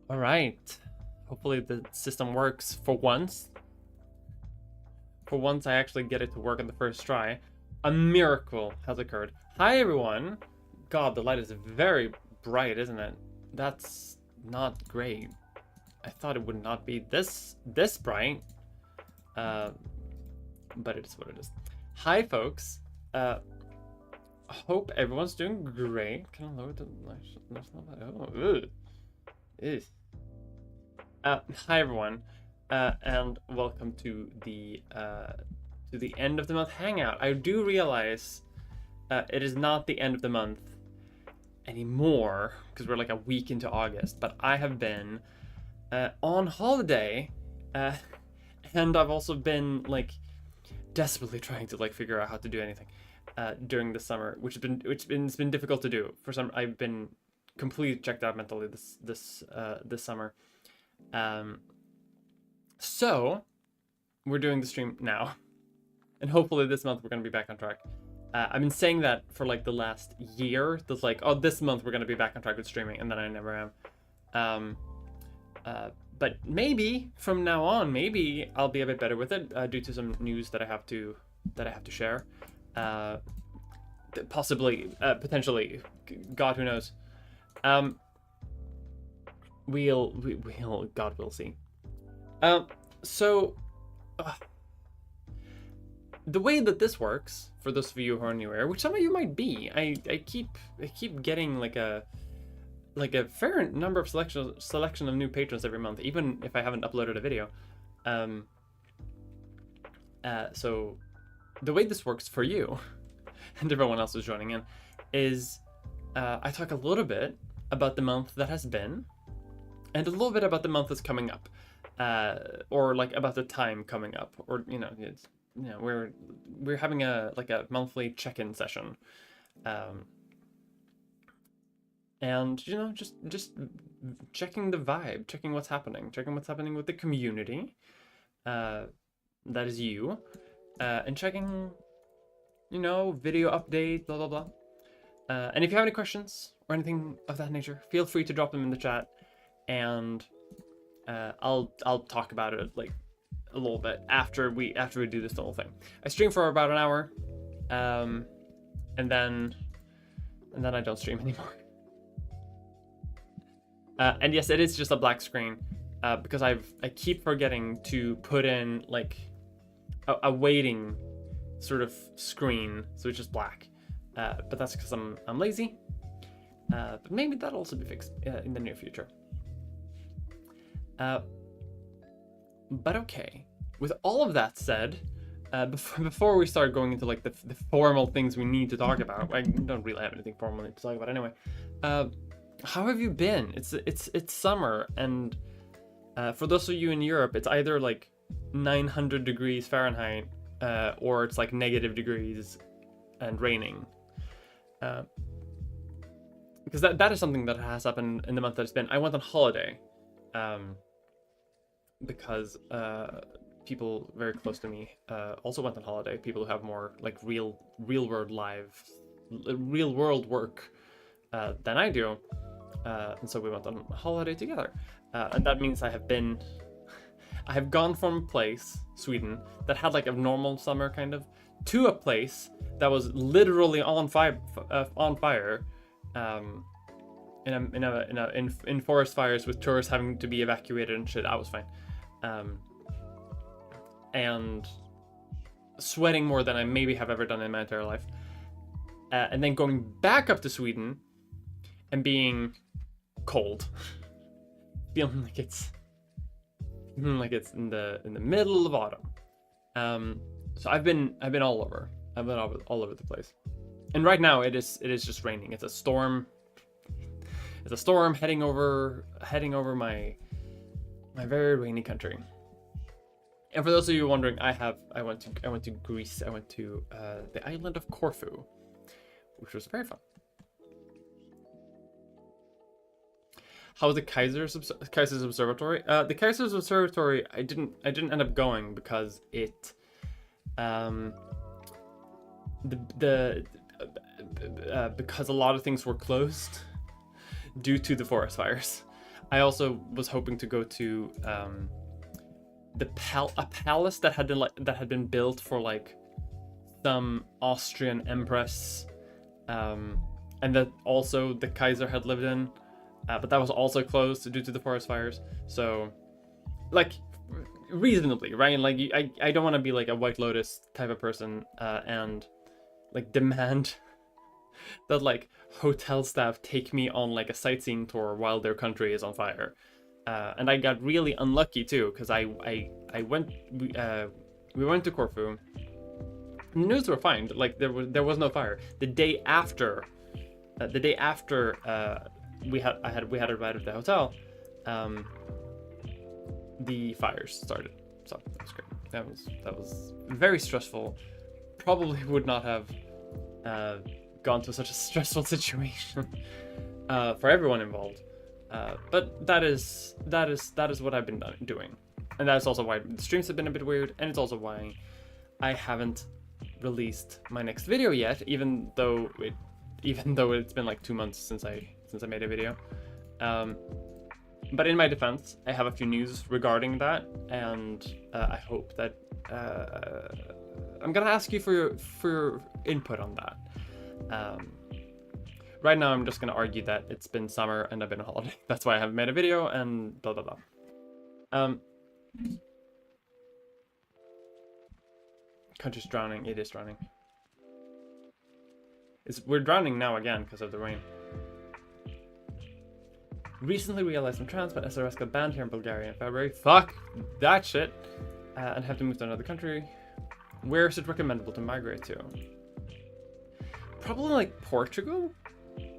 All right. Hopefully the system works for once. For once, I actually get it to work on the first try. A miracle has occurred. Hi, everyone. God, the light is very bright, isn't it? That's not great. I thought it would not be this bright. But it is what it is. Hi, folks. Hope everyone's doing great. Can I lower the light? Hi everyone, and welcome to the end of the month hangout. I do realize it is not the end of the month anymore because we're like a week into August, but I have been on holiday, and I've also been like desperately trying to like figure out how to do anything during the summer, which has been difficult to do. For some, I've been completely checked out mentally this summer. So we're doing the stream now, and hopefully this month we're gonna be back on track. I've been saying that for like the last year. That's like, oh, this month we're gonna be back on track with streaming, and then I never am. But maybe from now on, maybe I'll be a bit better with it due to some news that I have to share. Possibly, potentially, God, who knows. God will see. So the way that this works, for those of you who are newer, which some of you might be, I keep getting like a fair number of selection of new patrons every month, even if I haven't uploaded a video. So the way this works for you and everyone else who's joining in is I talk a little bit about the month that has been, and a little bit about the month that's coming up, or like about the time coming up, or we're having a monthly check-in session, and just checking the vibe, checking what's happening with the community, that is you, and checking video update, blah blah blah. And if you have any questions or anything of that nature, feel free to drop them in the chat, and I'll talk about it like a little bit after we do this whole thing. I stream for about an hour, and then I don't stream anymore. And yes, it is just a black screen because I keep forgetting to put in like a waiting sort of screen, so it's just black. But that's because I'm lazy. But maybe that'll also be fixed in the near future. But okay, with all of that said, before we start going into like the formal things we need to talk about, I don't really have anything formal to talk about anyway. How have you been? It's summer, and for those of you in Europe, it's either like 900 degrees Fahrenheit, or it's like negative degrees and raining. Because that is something that has happened in the month that it's been. I went on holiday, because people very close to me also went on holiday. People who have more like real world work than I do, and so we went on a holiday together, and that means I have gone from a place, Sweden, that had like a normal summer kind of, to a place that was literally on fire, in forest fires with tourists having to be evacuated and shit. I was fine, and sweating more than I maybe have ever done in my entire life, and then going back up to Sweden and being cold, feeling like it's in the middle of autumn. So I've been all over. I've been all over the place. And right now it is just raining. It's a storm. It's a storm heading over my very rainy country. And for those of you wondering, I went to Greece. I went to the island of Corfu, which was very fun. How was the Kaiser's Observatory? The Kaiser's Observatory, I didn't end up going because it, because a lot of things were closed due to the forest fires. I also was hoping to go to a palace that had been built for like some Austrian empress, and that also the Kaiser had lived in, but that was also closed due to the forest fires. So, like, reasonably, right? Like, I don't want to be like a White Lotus type of person, and like demand that like hotel staff take me on like a sightseeing tour while their country is on fire. And I got really unlucky too, because I went we went to Corfu. The news were fine. Like there was no fire. The day after we had arrived at the hotel, the fires started. So that was great. That was very stressful. Probably would not have gone to such a stressful situation for everyone involved. But that is what I've been doing, and that's also why the streams have been a bit weird, and it's also why I haven't released my next video yet, even though it's been like 2 months since I made a video. But in my defense, I have a few news regarding that, and I hope that I'm gonna ask you for your input on that. Right now, I'm just gonna argue that it's been summer and I've been on holiday. That's why I haven't made a video, and blah blah blah. Country's drowning. It is drowning. We're drowning now again because of the rain. Recently realized I'm trans, but SRS got banned here in Bulgaria in February. Fuck that shit. And have to move to another country. Where is it recommendable to migrate to? Probably like Portugal,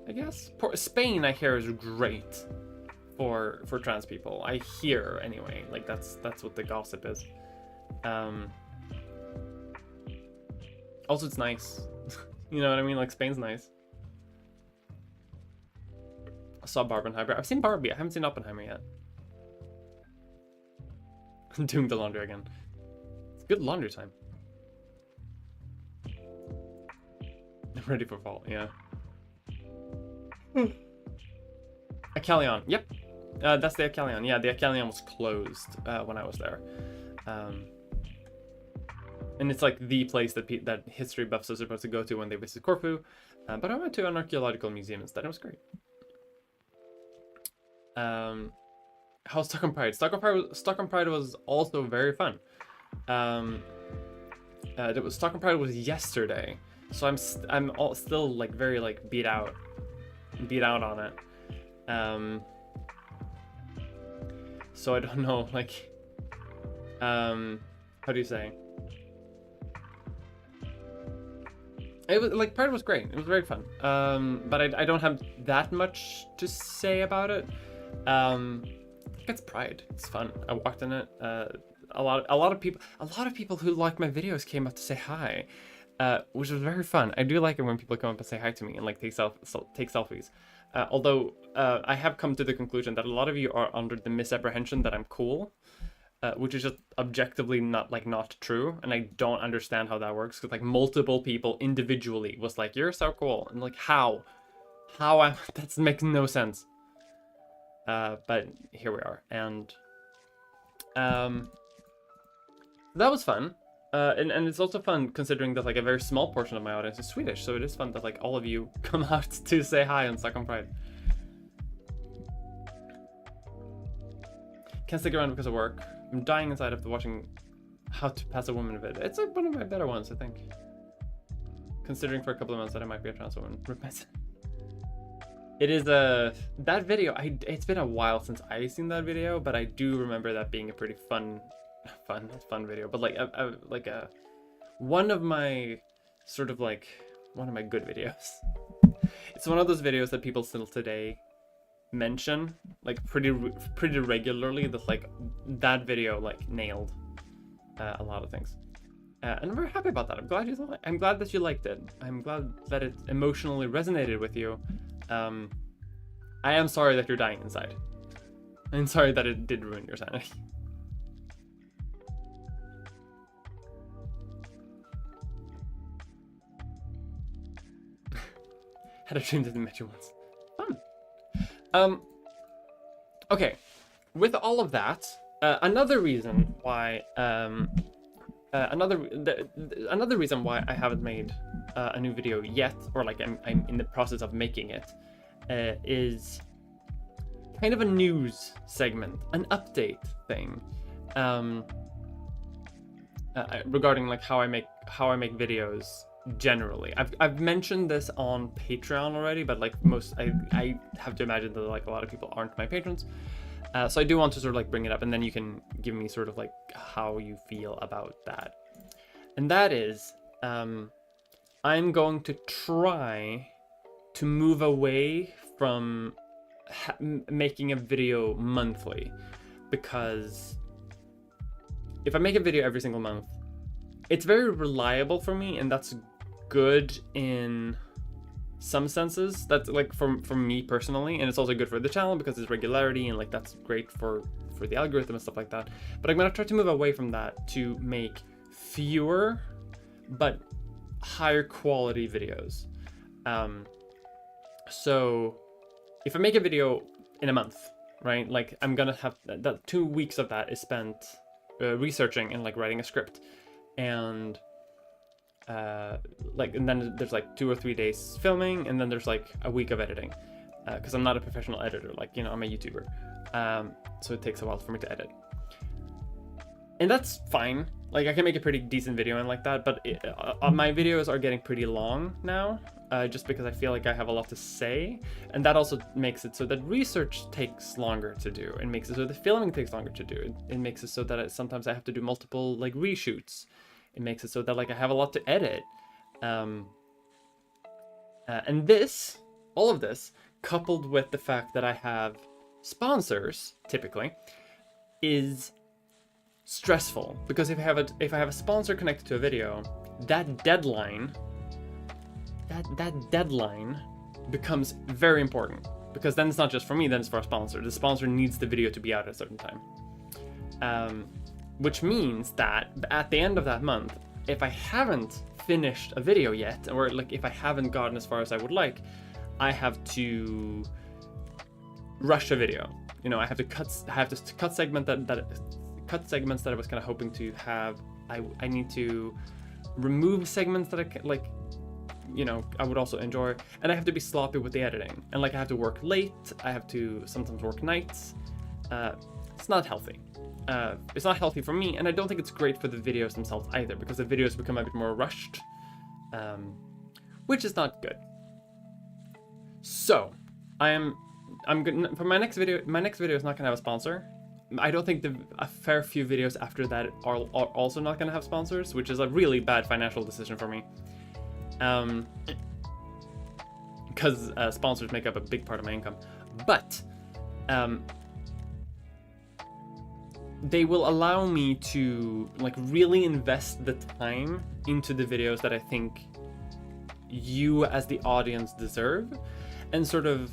I guess. Spain, I hear, is great for trans people. I hear anyway. Like that's what the gossip is. Also, it's nice. You know what I mean? Like Spain's nice. I saw Barbenheimer. I've seen Barbie. I haven't seen Oppenheimer yet. Doing the laundry again. It's good laundry time. I'm ready for fall. Yeah. Acalion. Yep. That's the Acalion. Yeah, the Acalion was closed when I was there. And it's like the place that history buffs are supposed to go to when they visit Corfu. But I went to an archaeological museum instead. It was great. How's Stockholm Pride? Stockholm Pride was also very fun. Stockholm Pride was yesterday, so I'm still like very like beat out on it. So I don't know, like, how do you say? It was like Pride was great. It was very fun. But I don't have that much to say about it. It's Pride. It's fun. I walked in it. A lot of people who like my videos came up to say hi, which was very fun. I do like it when people come up and say hi to me and like take selfies. Although I have come to the conclusion that a lot of you are under the misapprehension that I'm cool, which is just objectively not true, and I don't understand how that works, because like multiple people individually was like, "You're so cool," and like how that makes no sense. But here we are, and that was fun. And it's also fun considering that like a very small portion of my audience is Swedish, so it is fun that like all of you come out to say hi on Stockholm Pride. Can't stick around because of work. I'm dying inside after watching How to Pass a Woman vid. It's like one of my better ones, I think. Considering for a couple of months that I might be a trans woman. It is that video. It's been a while since I've seen that video, but I do remember that being a pretty fun video. But like one of my good videos. It's one of those videos that people still today mention like pretty regularly. That like that video like nailed a lot of things, and I'm very happy about that. I'm glad that you liked it. I'm glad that it emotionally resonated with you. I am sorry that you're dying inside. I'm sorry that it did ruin your sanity. Had a dream that I met you once. Fun. Okay, with all of that, another reason why another reason why I haven't made a new video yet, or like I'm in the process of making it, is kind of a news segment, an update thing, regarding like how I make videos generally. I've mentioned this on Patreon already, but like I have to imagine that like a lot of people aren't my patrons. So I do want to sort of like bring it up, and then you can give me sort of like how you feel about that. And that is, I'm going to try to move away from making a video monthly, because if I make a video every single month, it's very reliable for me, and that's good in some senses. That's like for me personally, and it's also good for the channel because it's regularity, and like that's great for the algorithm and stuff like that. But I'm gonna try to move away from that to make fewer but higher quality videos. So if I make a video in a month, right, like I'm gonna have that 2 weeks of that is spent researching and like writing a script, and and then there's like 2 or 3 days filming, and then there's like a week of editing, because I'm not a professional editor, like, you know, I'm a YouTuber, so it takes a while for me to edit, and that's fine. Like I can make a pretty decent video and like that, but my videos are getting pretty long now, just because I feel like I have a lot to say, and that also makes it so that research takes longer to do, and makes it so the filming takes longer to do. It makes it so that sometimes I have to do multiple like reshoots. It makes it so that like I have a lot to edit, and all of this, coupled with the fact that I have sponsors typically, is stressful, because if I have a sponsor connected to a video, that deadline becomes very important, because then it's not just for me, then it's for a sponsor. The sponsor needs the video to be out at a certain time, which means that at the end of that month, if I haven't finished a video yet, or like if I haven't gotten as far as I would like, I have to rush a video. You know, I have to cut segments that I was kind of hoping to have. I need to remove segments that I like, you know, I would also enjoy, and I have to be sloppy with the editing, and like I have to work late, I have to sometimes work nights. It's not healthy. It's not healthy for me, and I don't think it's great for the videos themselves either, because the videos become a bit more rushed, which is not good. So I'm gonna, for my next video is not gonna have a sponsor. I don't think a fair few videos after that are also not gonna have sponsors, which is a really bad financial decision for me. Because sponsors make up a big part of my income, but they will allow me to like really invest the time into the videos that I think you as the audience deserve, and sort of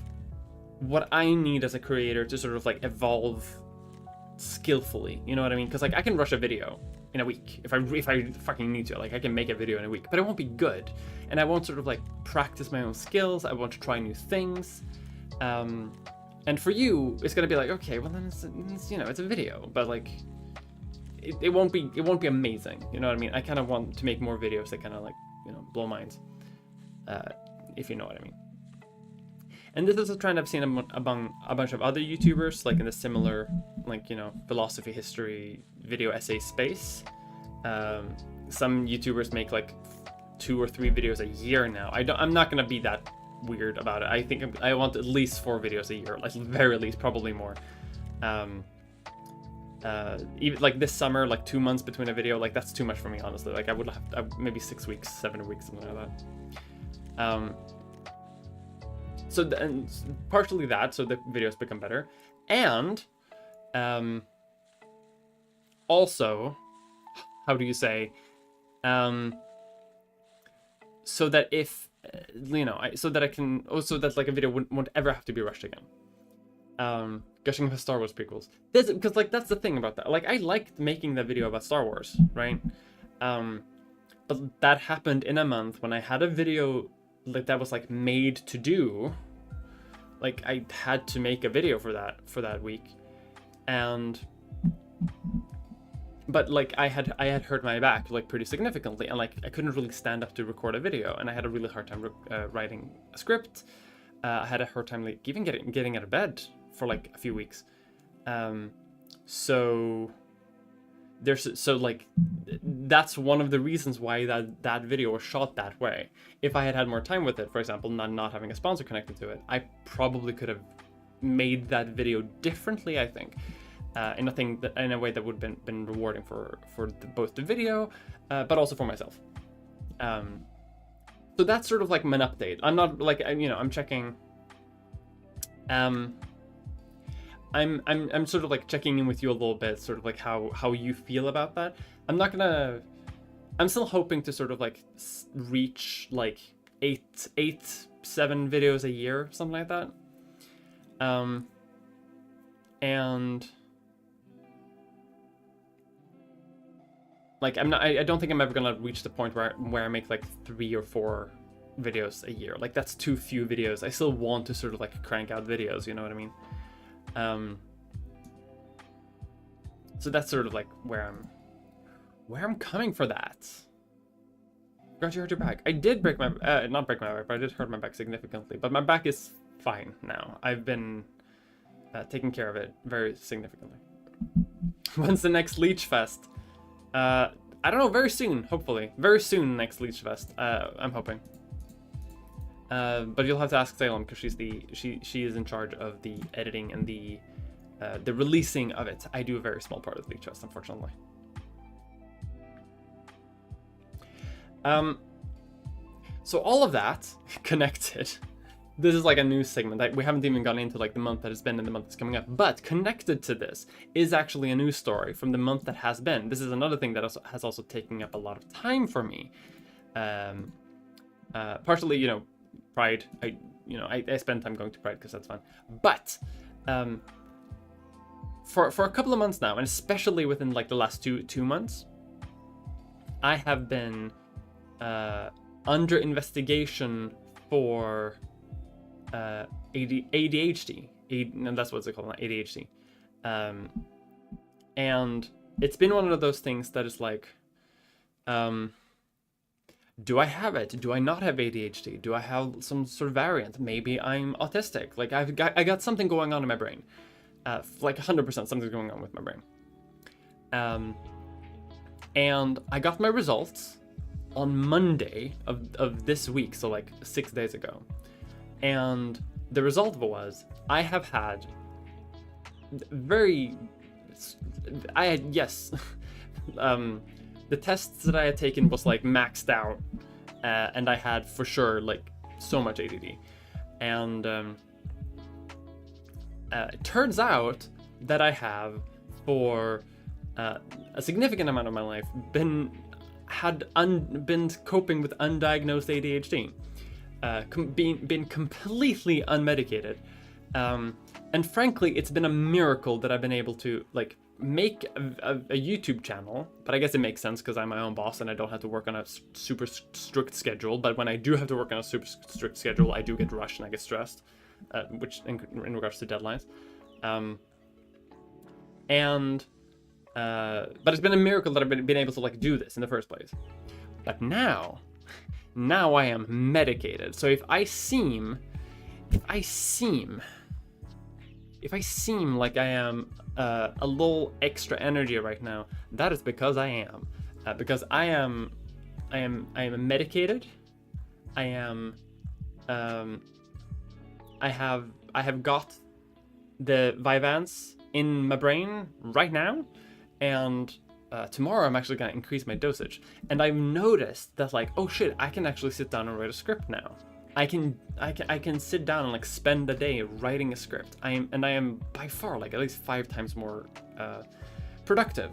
what I need as a creator to sort of like evolve skillfully, you know what I mean? Because like I can rush a video in a week if I fucking need to. Like I can make a video in a week, but it won't be good, and I won't sort of like practice my own skills. I want to try new things, and for you it's gonna be like, okay, well then it's you know, it's a video, but like it won't be amazing, you know what I mean? I kind of want to make more videos that kind of like, you know, blow minds, if you know what I mean. And this is a trend I've seen among a bunch of other YouTubers, like in the similar, like, you know, philosophy, history, video essay space. Some YouTubers make like 2 or 3 videos a year now. I'm not gonna be that weird about it. I think I want at least 4 videos a year, like very least, probably more. Even like this summer, like 2 months between a video, like that's too much for me, honestly. Like I would have maybe 6 weeks, 7 weeks, something like that. So and partially that, so the videos become better, and also, how do you say, so that if you know, so that I can also, that like a video won't ever have to be rushed again. Gushing about Star Wars prequels, because like that's the thing about that. Like I liked making that video about Star Wars, right? But that happened in a month when I had a video like that was like made to do, like I had to make a video for that week, but like I had hurt my back like pretty significantly, and like I couldn't really stand up to record a video, and I had a really hard time writing a script. I had a hard time like even getting out of bed for like a few weeks. So like that's one of the reasons why that video was shot that way. If I had had more time with it, for example, not having a sponsor connected to it, I probably could have made that video differently, I think, in a way that would have been rewarding for both the video, but also for myself. So that's sort of like an update. I'm not like, I'm checking. I'm sort of like checking in with you a little bit, sort of like how you feel about that. I'm still hoping to sort of like reach like 7 videos a year, something like that. And like I don't think I'm ever gonna reach the point where I make like 3 or 4 videos a year. Like that's too few videos. I still want to sort of like crank out videos, you know what I mean? So that's sort of like where I'm coming for that. Forgot you hurt your back. I did break my not break my back, but I did hurt my back significantly. But my back is fine now. I've been taking care of it very significantly. When's the next Leech Fest? I don't know. Very soon, hopefully. Very soon, next Leech Fest. I'm hoping. But you'll have to ask Salem because she is in charge of the editing and the releasing of it. I do a very small part of the Leech Fest, unfortunately. So all of that connected. This is like a news segment. We haven't even gone into like the month that has been and the month that's coming up. But connected to this is actually a news story from the month that has been. This is another thing that has also taken up a lot of time for me. Partially, Pride. I spend time going to Pride because that's fun. But for a couple of months now, and especially within like the last two months, I have been under investigation for ADHD. And that's what it's called, not ADHD. And it's been one of those things that is like, do I have it? Do I not have ADHD? Do I have some sort of variant? Maybe I'm autistic. Like I got something going on in my brain. Like 100% something's going on with my brain. And I got my results on Monday of this week, so like 6 days ago. And the result was I have had the tests that I had taken was like maxed out, and I had for sure like so much ADD. And it turns out that I have for a significant amount of my life been coping with undiagnosed ADHD, been completely unmedicated, and frankly, it's been a miracle that I've been able to like make a YouTube channel. But I guess it makes sense because I'm my own boss and I don't have to work on a super strict schedule. But when I do have to work on a super strict schedule, I do get rushed and I get stressed, which in regards to deadlines. But it's been a miracle that I've been able to like do this in the first place. But now I am medicated. So if I seem like I am a little extra energy right now, that is because I am. Because I am medicated. I have got the Vyvanse in my brain right now, and tomorrow I'm actually gonna increase my dosage. And I've noticed that like, oh shit, I can actually sit down and write a script now. I can sit down and like spend the day writing a script. I am by far like at least 5 times more productive.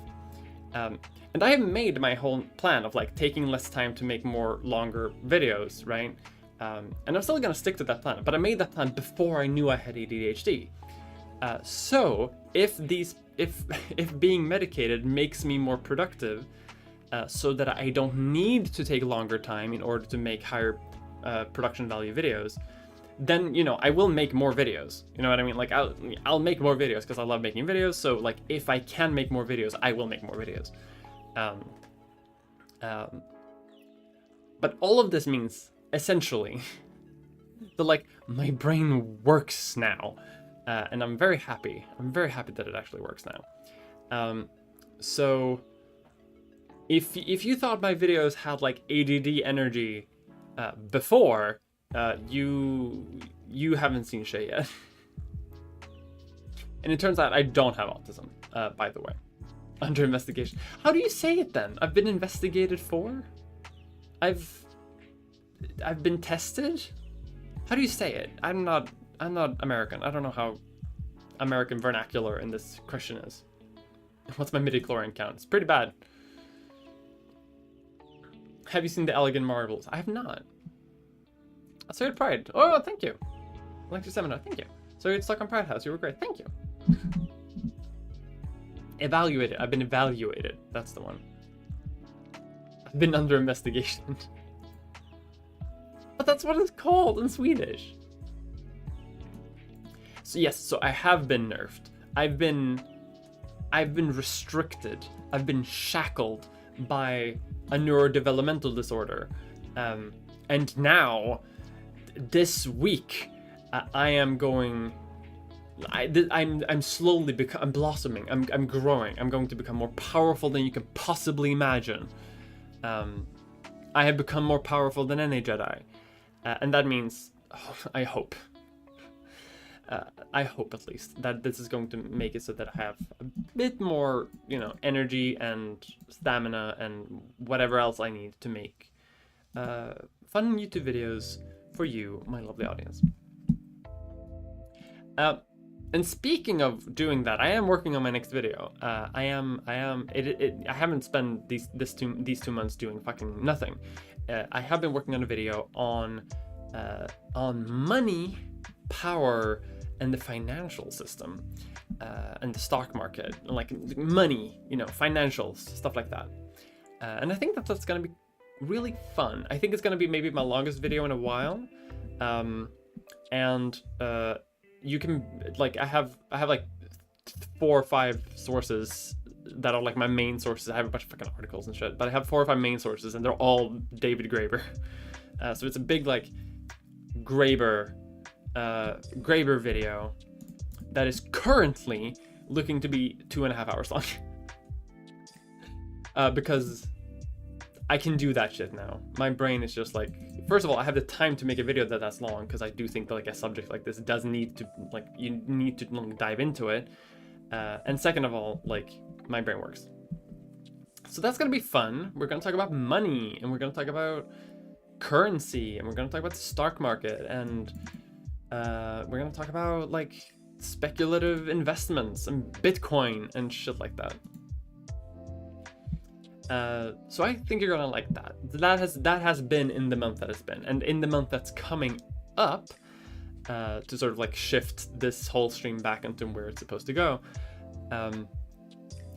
And I have made my whole plan of like taking less time to make more longer videos, right? And I'm still gonna stick to that plan, but I made that plan before I knew I had ADHD. So if being medicated makes me more productive, so that I don't need to take longer time in order to make higher production value videos, then, you know, I will make more videos. You know what I mean? Like, I'll make more videos because I love making videos. So, like, if I can make more videos, I will make more videos. But all of this means, essentially, that, like, my brain works now. And I'm very happy. I'm very happy that it actually works now. So, if you thought my videos had, like, ADD energy before, you haven't seen shit yet. And it turns out I don't have autism, by the way. Under investigation. How do you say it then? I've been investigated for? I've been tested? How do you say it? I'm not American. I don't know how American vernacular in this question is. What's my midi-chlorian count? It's pretty bad. Have you seen the Elegant Marbles? I have not. So you're Pride. Oh, thank you. Lecture seminar, thank you. So you're stuck on Pride House. You were great. Thank you. Evaluated. I've been evaluated. That's the one. I've been under investigation. But that's what it's called in Swedish. So yes, so I have been nerfed. I've been restricted. I've been shackled by a neurodevelopmental disorder. And now, this week, I'm slowly I'm blossoming. I'm growing. I'm going to become more powerful than you can possibly imagine. I have become more powerful than any Jedi, and that means, I hope at least that this is going to make it so that I have a bit more, you know, energy and stamina and whatever else I need to make fun YouTube videos for you, my lovely audience. And speaking of doing that, I am working on my next video. I haven't spent these 2 months doing fucking nothing. I have been working on a video on money, power, and the financial system, and the stock market, and like money, you know, financials, stuff like that. And I think that's gonna be really fun. I think it's gonna be maybe my longest video in a while. You can, like, I have like 4 or 5 sources that are like my main sources. I have a bunch of fucking articles and shit, but I have 4 or 5 main sources, and they're all David Graeber. So it's a big, like, Graeber video that is currently looking to be 2.5 hours long. Because I can do that shit now. My brain is just like, first of all, I have the time to make a video that's long, because I do think that, like, a subject like this does need to, like, you need to, like, dive into it. And second of all, like, my brain works. So that's gonna be fun. We're gonna talk about money, and we're gonna talk about currency, and we're gonna talk about the stock market, and we're gonna talk about, like, speculative investments and Bitcoin and shit like that. So I think you're gonna like that. That has been in the month that it's been, and in the month that's coming up, to sort of, like, shift this whole stream back into where it's supposed to go.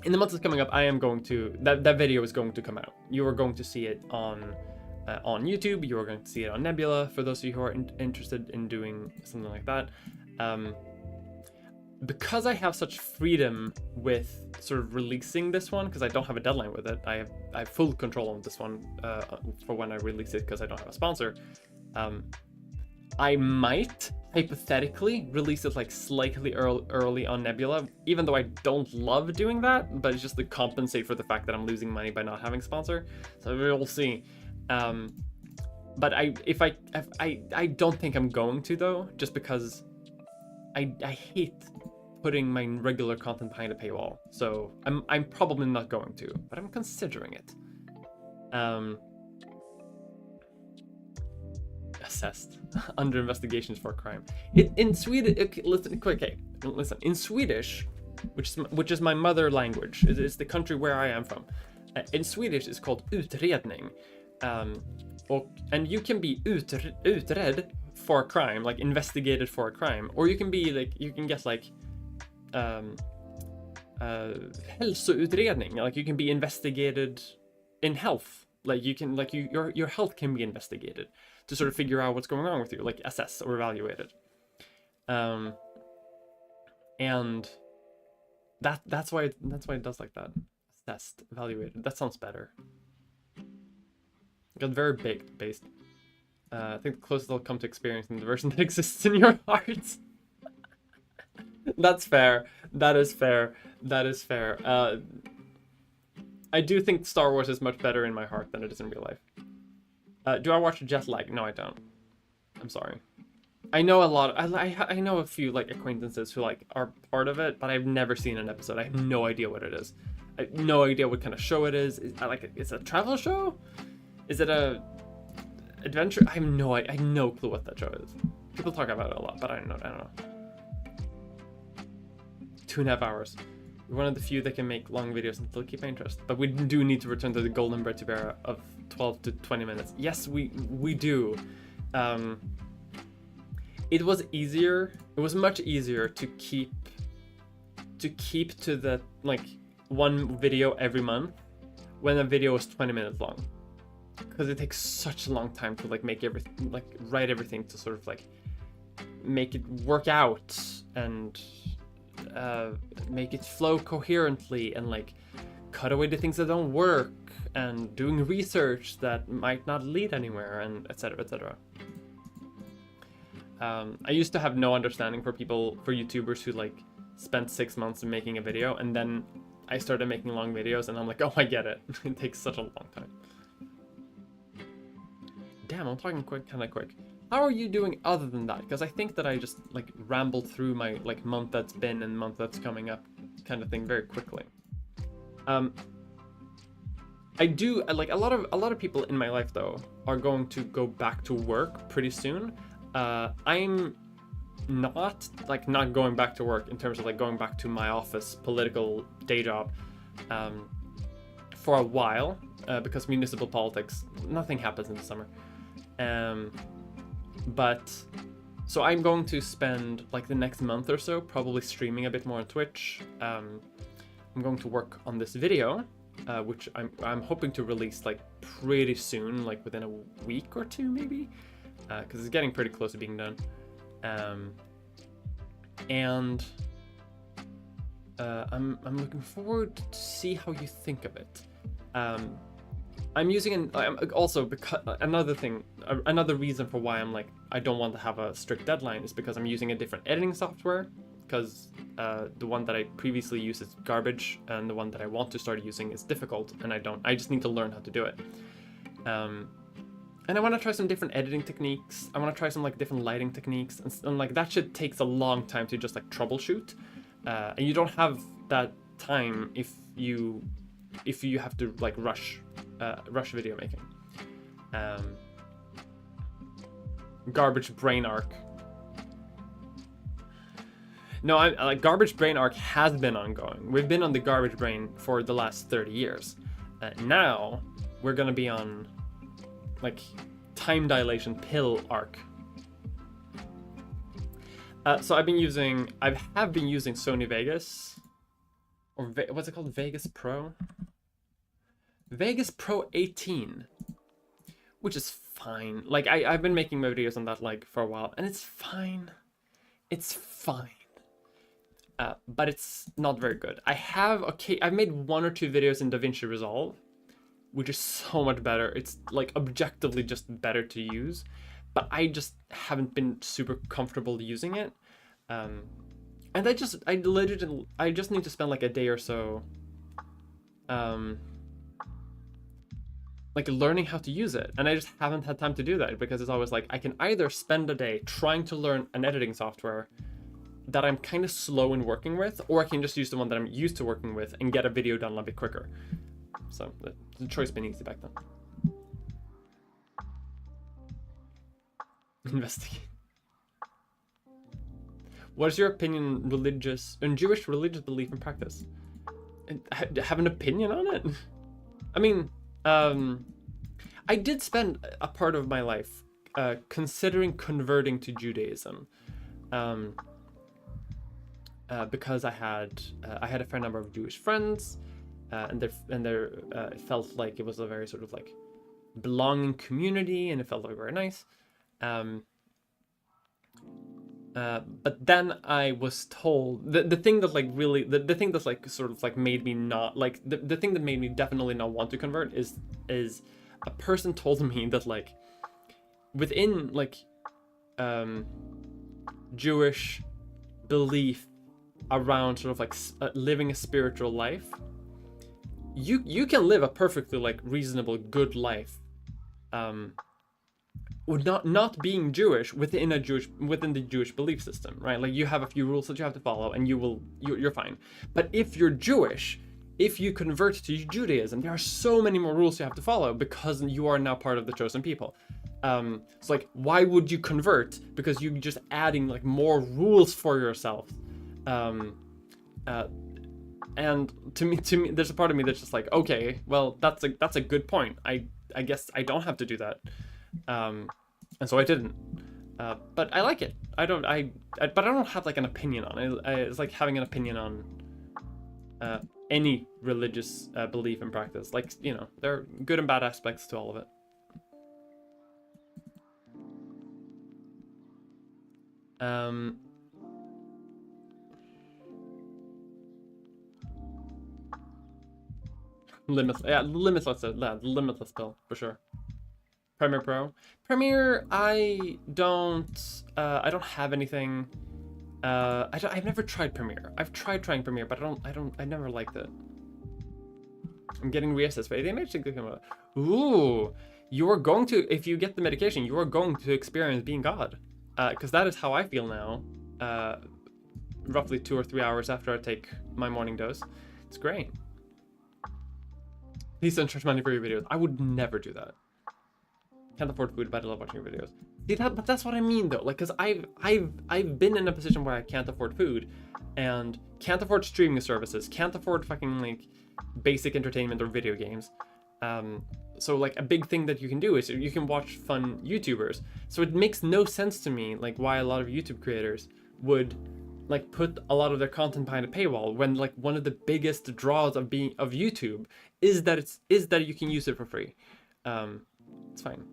In the month that's coming up, I am going to that video is going to come out. You are going to see it on YouTube. You are going to see it on Nebula for those of you who are interested in doing something like that. Because I have such freedom with sort of releasing this one, because I don't have a deadline with it, I have full control on this one for when I release it, because I don't have a sponsor. I might hypothetically release it, like, slightly early on Nebula, even though I don't love doing that, but it's just to compensate for the fact that I'm losing money by not having a sponsor. So we'll see. But I don't think I'm going to, though, just because I hate putting my regular content behind a paywall. So I'm probably not going to, but I'm considering it. Assessed under investigations for crime. In Sweden, okay, listen. In Swedish, which is my mother language, it's the country where I am from. In Swedish, it's called utredning. And you can be utredd for a crime, like investigated for a crime, or you can be like, you can get like hälsoutredning, like you can be investigated in health, like you can, like your health can be investigated. to sort of figure out what's going on with you, like assess or evaluate it. And that's why it does like that. Assessed, evaluated. That sounds better. Got very big based. I think the closest I'll come to experiencing the version that exists in your heart. That's fair. That is fair. That is fair. I do think Star Wars is much better in my heart than it is in real life. Do I watch Jet Lag? No, I don't. I'm sorry. I know a lot. I know a few like acquaintances who like are part of it, but I've never seen an episode. I have no idea what it is. I have no idea what kind of show it is. Is it a travel show? Is it a adventure? I have no clue what that show is. People talk about it a lot, but I don't know. 2.5 hours. We're one of the few that can make long videos and still keep my interest. But we do need to return to the golden bread to bear of 12 to 20 minutes. Yes, we do. It was easier. It was much easier to keep to the like one video every month when a video was 20 minutes long, because it takes such a long time to like make everything, like write everything to sort of like make it work out and make it flow coherently and like cut away the things that don't work and doing research that might not lead anywhere and etc. etc. I used to have no understanding for YouTubers who like spent 6 months in making a video, and then I started making long videos and I'm like, oh, I get it. It takes such a long time. Damn, I'm talking kind of quick. How are you doing other than that? Because I think that I just like rambled through my like month that's been and month that's coming up kind of thing very quickly. I do like a lot of people in my life though are going to go back to work pretty soon. I'm not going back to work in terms of like going back to my office political day job for a while because municipal politics, nothing happens in the summer. But so I'm going to spend like the next month or so probably streaming a bit more on Twitch. I'm going to work on this video, which I'm hoping to release like pretty soon, like within a week or two maybe, because it's getting pretty close to being done. And I'm looking forward to see how you think of it. I'm using also because another reason for why I'm like I don't want to have a strict deadline is because I'm using a different editing software, because the one that I previously used is garbage and the one that I want to start using is difficult, and I just need to learn how to do it. And I want to try some different editing techniques. I want to try some like different lighting techniques, and like that shit takes a long time to just like troubleshoot, and you don't have that time if you have to like rush video making. Garbage brain arc. No, I like garbage brain arc has been ongoing. We've been on the garbage brain for the last 30 years. Now we're gonna be on like time dilation pill arc. So I have been using Sony Vegas, or what's it called? Vegas Pro 18, which is fine. Like I've been making my videos on that like for a while, and it's fine. But it's not very good. I've made 1 or 2 videos in DaVinci Resolve, which is so much better. It's like objectively just better to use, but I just haven't been super comfortable using it. And I just need to spend like a day or so like learning how to use it, and I just haven't had time to do that, because it's always like I can either spend a day trying to learn an editing software that I'm kind of slow in working with, or I can just use the one that I'm used to working with and get a video done a bit quicker. So the choice been easy back then. Investigate. What is your opinion on Jewish religious belief and practice? Have an opinion on it? I mean, I did spend a part of my life considering converting to Judaism, because I had a fair number of Jewish friends, and it felt like it was a very sort of like belonging community, and it felt like very nice. But then I was told the thing that like really the thing that's like sort of like made me not like the thing that made me definitely not want to convert is a person told me that like within like Jewish belief around sort of like living a spiritual life, you can live a perfectly like reasonable good life would not being Jewish within the Jewish belief system, right? Like you have a few rules that you have to follow, and you're fine. But if you're Jewish, if you convert to Judaism, there are so many more rules you have to follow because you are now part of the chosen people. It's like, why would you convert? Because you're just adding like more rules for yourself. And to me, there's a part of me that's just like, okay, well, that's a good point. I guess I don't have to do that. And so I didn't, but I like it. But I don't have like an opinion on it. It's like having an opinion on any religious belief and practice. Like, you know, there are good and bad aspects to all of it. Limitless pill for sure. Premiere Pro. Premiere, I don't have anything. I've never tried Premiere. I've tried trying Premiere, but I never liked it. I'm getting reassessed by ADHD. Ooh, you are going to, if you get the medication, you are going to experience being God. Because that is how I feel now. Roughly 2 or 3 hours after I take my morning dose. It's great. Please don't charge money for your videos. I would never do that. Can't afford food, but I love watching your videos. See that, but that's what I mean though. Like, cause I've been in a position where I can't afford food, and can't afford streaming services, can't afford fucking like basic entertainment or video games. So like a big thing that you can do is you can watch fun YouTubers. So it makes no sense to me like why a lot of YouTube creators would like put a lot of their content behind a paywall when like one of the biggest draws of YouTube is that you can use it for free. It's fine.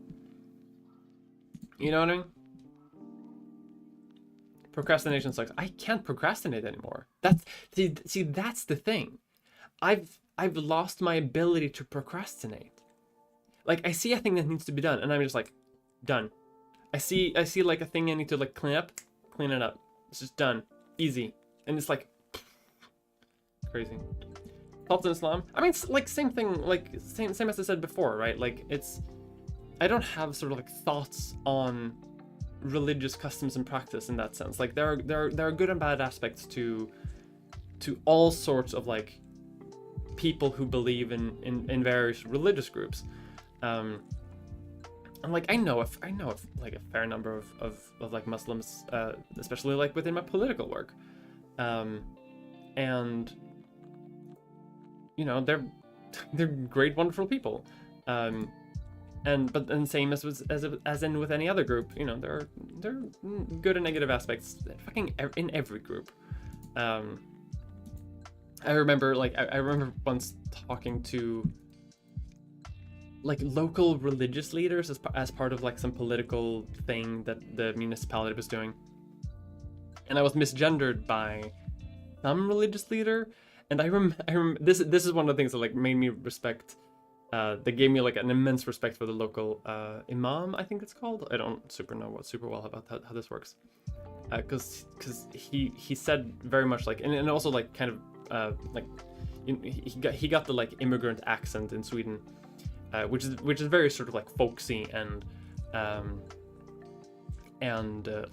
You know what I mean? Procrastination sucks. I can't procrastinate anymore. That's the thing. I've lost my ability to procrastinate. Like I see a thing that needs to be done, and I'm just like, done. I see like a thing I need to like clean it up. It's just done, easy, and it's like crazy. Thoughts on Islam? I mean, it's like same thing, like same as I said before, right? Like I don't have sort of like thoughts on religious customs and practice in that sense. Like there are good and bad aspects to all sorts of like people who believe in various religious groups. And like I know like a fair number of like Muslims, especially like within my political work, and you know they're great, wonderful people. But same as in with any other group, you know, there are good and negative aspects fucking in every group. I remember once talking to like local religious leaders as part of like some political thing that the municipality was doing, and I was misgendered by some religious leader, and I remember this is one of the things that like made me respect. They gave me like an immense respect for the local imam, I think it's called. I don't super well about how this works, because he said very much like and also like kind of like he got the like immigrant accent in Sweden, which is very sort of like folksy and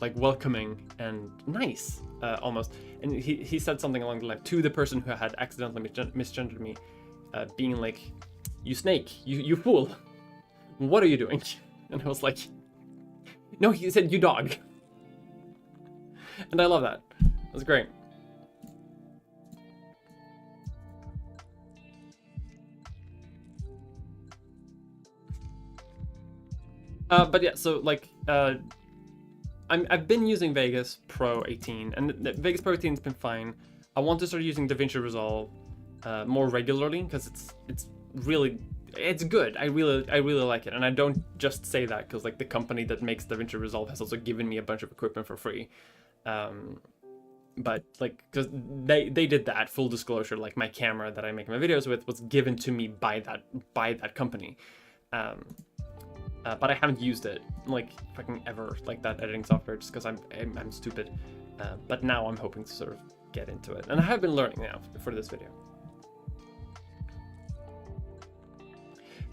like welcoming and nice almost. And he said something along the line to the person who had accidentally misgendered me, being like, "You snake, you fool, what are you doing?" And I was like, no, he said, "You dog." And I love that. It was great. But yeah, so like I've been using Vegas Pro 18, and Vegas Pro 18 has been fine. I want to start using DaVinci Resolve more regularly because it's really it's good. I really like it, and I don't just say that because like the company that makes DaVinci Resolve has also given me a bunch of equipment for free. But like, because they did that, full disclosure, like my camera that I make my videos with was given to me by that company. But I haven't used it like fucking ever, like that editing software, just because I'm stupid. But now I'm hoping to sort of get into it, and I have been learning now for this video.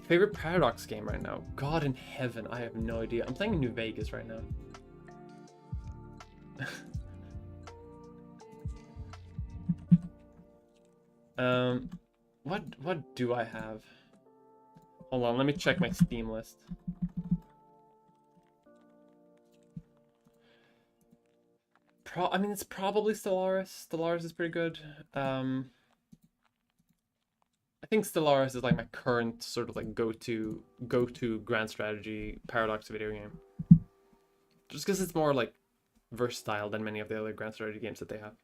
Favorite Paradox game right now? God in heaven, I have no idea. I'm playing New Vegas right now. What do I have? Hold on, let me check my Steam list. I mean, it's probably Stellaris. Stellaris is pretty good. I think Stellaris is like my current sort of like go-to grand strategy Paradox video game. Just because it's more like versatile than many of the other grand strategy games that they have.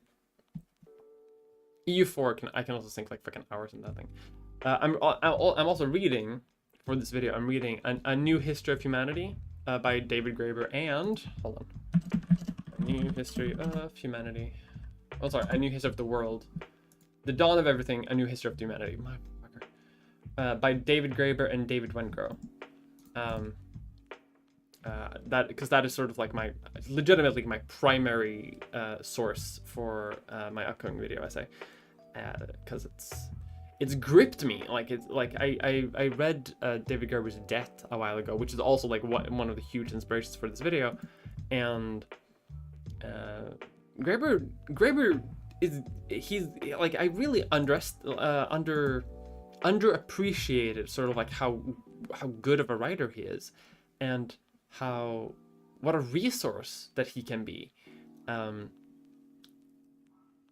EU4 I can also sink like freaking hours in that thing. I'm also reading for this video. I'm reading a New History of Humanity by David Graeber and hold on, A New History of Humanity. Oh, sorry, A New History of the World. The Dawn of Everything, A New History of Humanity. By David Graeber and David Wengrow. Because that is sort of like legitimately my primary source for my upcoming video essay. Because it's gripped me. Like I read David Graeber's Debt a while ago, which is also like one of the huge inspirations for this video, and Graeber he's like, I really underappreciated sort of like how good of a writer he is, and what a resource that he can be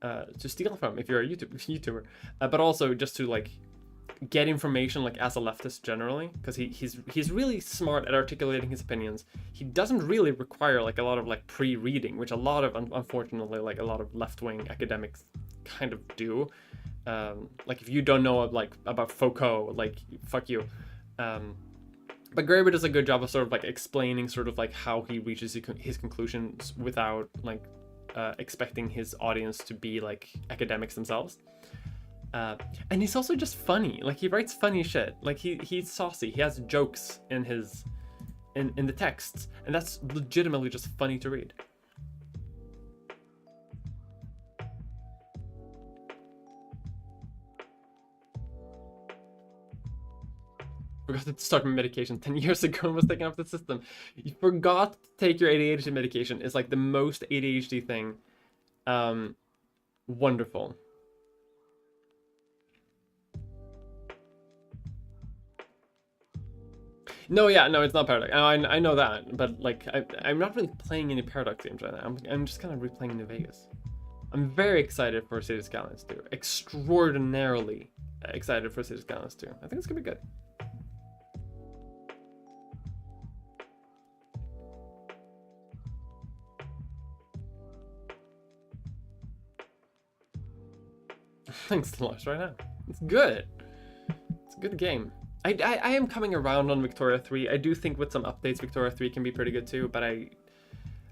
to steal from if you're a YouTuber, but also just to like get information like as a leftist generally, because he's really smart at articulating his opinions. He doesn't really require like a lot of like pre-reading, which a lot of unfortunately like a lot of left-wing academics kind of do. Like if you don't know like about Foucault, like fuck you. But Graeber does a good job of sort of like explaining sort of like how he reaches his conclusions without like expecting his audience to be like academics themselves. And he's also just funny. Like he writes funny shit. Like he's saucy. He has jokes in the texts, and that's legitimately just funny to read. Forgot to start my medication 10 years ago and was taken off the system. You forgot to take your ADHD medication. It's like the most ADHD thing. Wonderful. No, it's not Paradox. I know that, but like I'm not really playing any Paradox games right now. I'm just kind of replaying New Vegas. I'm very excited for Cities Skylines 2. Extraordinarily excited for Cities Skylines 2. I think it's gonna be good. Thanks, Lars, right now. It's good. It's a good game. I am coming around on Victoria 3. I do think with some updates, Victoria 3 can be pretty good too, but I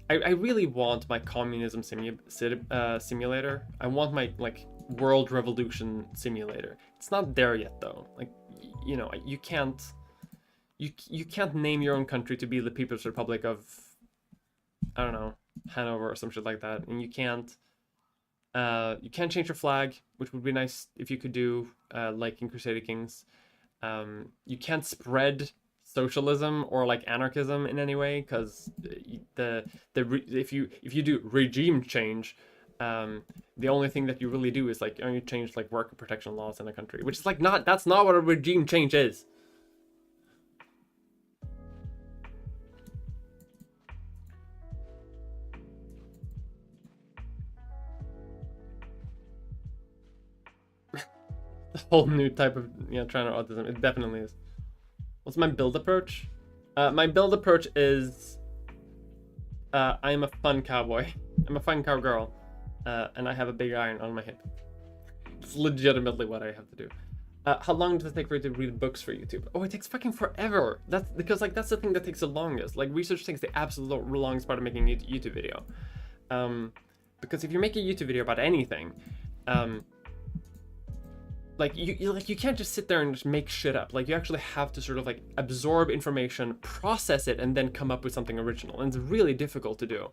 really want my communism simulator. I want my like world revolution simulator. It's not there yet though. Like, you know, you can't name your own country to be the People's Republic of, I don't know, Hanover or some shit like that, and you can't change your flag, which would be nice if you could do, like in Crusader Kings. You can't spread socialism or like anarchism in any way, because if you do regime change, the only thing that you really do is like only change like worker protection laws in a country, which is like that's not what a regime change is. Whole new type of trying to autism. It definitely is. What's my build approach? My build approach is I am a fun cowboy. I'm a fun cowgirl, and I have a big iron on my hip. It's legitimately what I have to do. How long does it take for you to read books for YouTube? Oh, it takes fucking forever. That's because like that's the thing that takes the longest. Like research takes the absolute longest part of making a YouTube video. Because if you make a YouTube video about anything, like you can't just sit there and just make shit up. Like you actually have to sort of like absorb information, process it, and then come up with something original. And it's really difficult to do.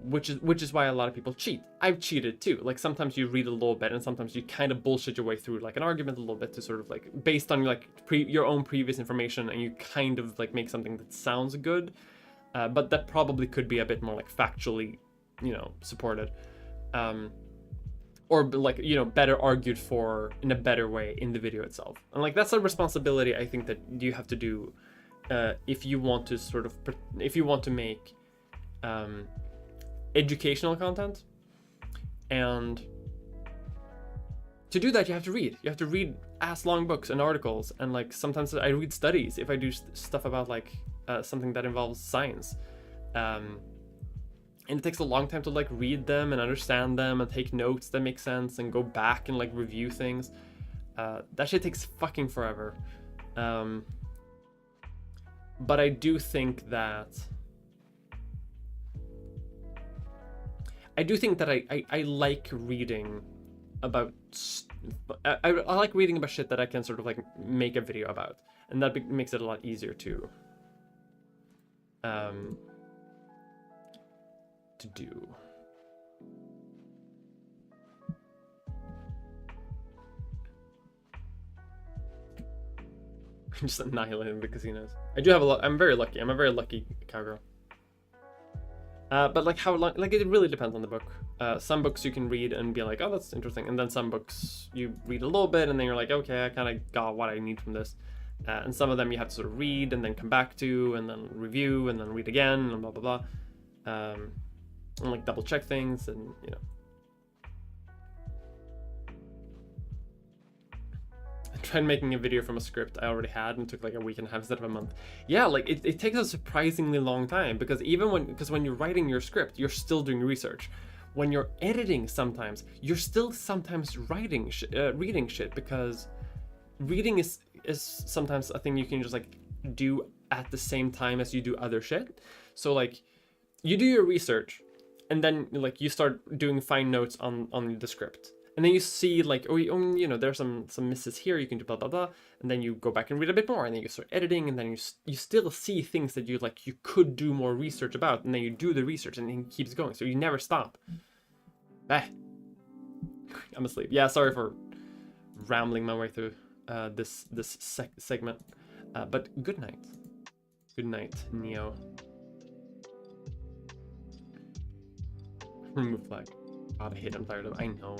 Which is why a lot of people cheat. I've cheated too. Like sometimes you read a little bit and sometimes you kind of bullshit your way through like an argument a little bit to sort of like based on like your own previous information, and you kind of like make something that sounds good, but that probably could be a bit more like factually, supported, or like better argued for in a better way in the video itself. And like that's a responsibility I think that you have to do if you want to make educational content. And to do that you have to read ass long books and articles, and like sometimes I read studies if I do stuff about like something that involves science, and it takes a long time to like read them and understand them and take notes that make sense and go back and like review things. That shit takes fucking forever. But I do think that I like reading about I like reading about shit that I can sort of like make a video about, and that makes it a lot easier to do. I'm just annihilating the casinos. I do have a lot. I'm very lucky. I'm a very lucky cowgirl. But like how long? Like it really depends on the book. Some books you can read and be like, oh, that's interesting, and then some books you read a little bit and then you're like, okay, I kind of got what I need from this. And some of them you have to sort of read and then come back to and then review and then read again and blah blah blah, and like double check things and I tried making a video from a script I already had and took like a week and a half instead of a month. Yeah, like it takes a surprisingly long time because when you're writing your script, you're still doing research. When you're editing, sometimes you're still sometimes reading shit, because reading is sometimes a thing you can just like do at the same time as you do other shit. So like you do your research and then like you start doing fine notes on the script. And then you see like, there's some misses here, you can do blah, blah, blah. And then you go back and read a bit more, and then you start editing, and then you still see things that you could do more research about. And then you do the research and it keeps going. So you never stop. I'm asleep. Yeah, sorry for rambling my way through this segment. But good night. Good night, Neo. Remove flag. God, I hate it. I'm tired of it. I know.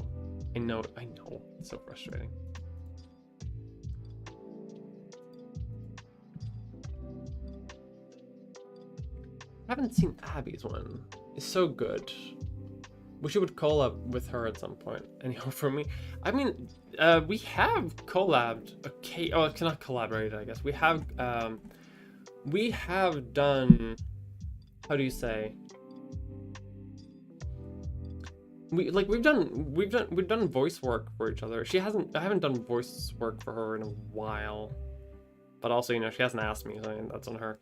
It's so frustrating. I haven't seen Abby's one. It's so good. Wish you would collab with her at some point. Anyhow, for me, I mean, we have collabed. Okay, oh, it's not collaborated. I guess we have done. How do you say? We've done voice work for each other. I haven't done voice work for her in a while, but also she hasn't asked me, so that's on her.